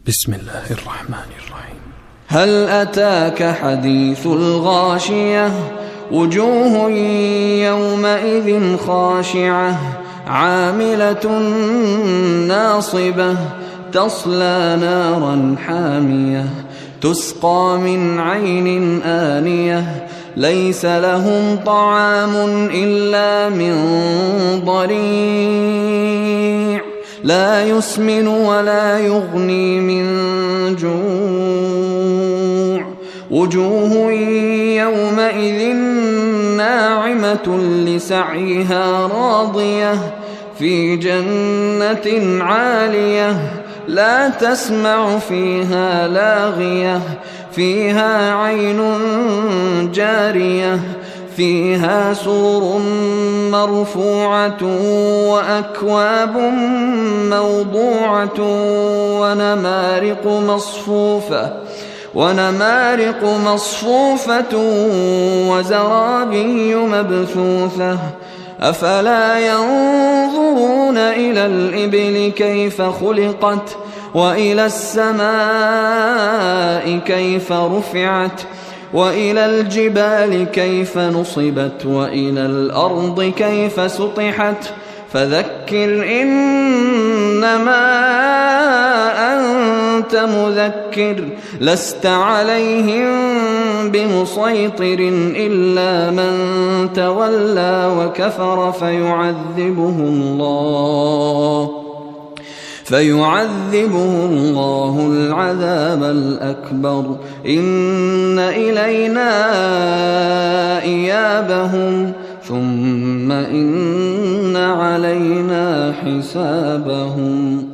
بسم الله الرحمن الرحيم. هل أتاك حديث الغاشية وجوه يومئذ خاشعة عاملة ناصبة تصلى نارا حامية تسقى من عين آنية ليس لهم طعام إلا من ضريع لا يسمن ولا يغني من جوع وجوه يومئذ ناعمة لسعيها راضية في جنة عالية لا تسمع فيها لاغية فيها عين جارية فيها سرر مرفوعة وأكواب موضوعة ونمارق مصفوفة وزرابي مبثوثة أفلا ينظرون إلى الإبل كيف خلقت وإلى السماء كيف رفعت وإلى الجبال كيف نصبت وإلى الأرض كيف سطحت فذكر إنما أنت مذكر لست عليهم بمسيطر إلا من تولى وكفر فيعذبه الله العذاب الأكبر إن إلينا إيابهم ثم إن علينا حسابهم.